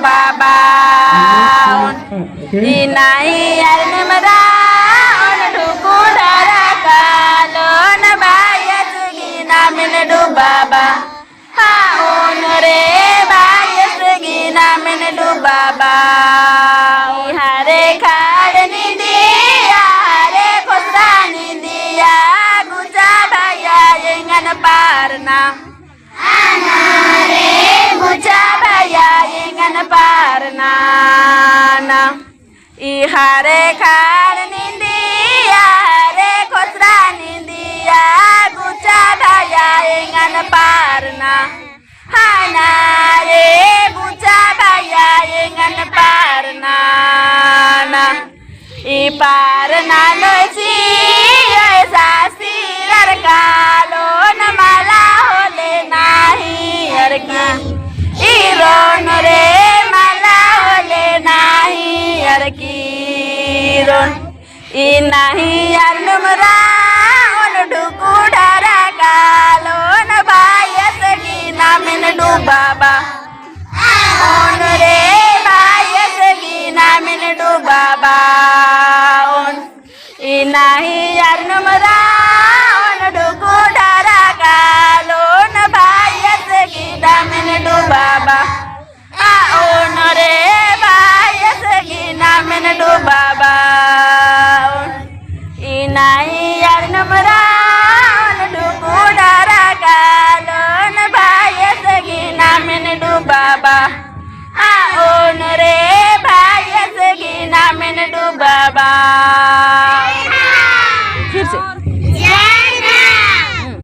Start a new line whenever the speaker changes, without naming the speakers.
डुबाबा inahi arnamara on duku darakalon bayas gina min dubaba ha on re bayas gina min dubaba hare khad nidiya hare khosra nidiya guja bhaya yengan parna anare guja bhaya yengan parna na ihare khad nindiya hare khosra nindiya gucha bhaya engan parna hanare gucha bhaya engan parna na I parna lochi sasi arkalo na mala hole nahi arki iron re mala hole nahi arkiron inahi arnumra on duku darakalon bayas gina min dubaba on re bayas gina min dubaba on inahi arnumra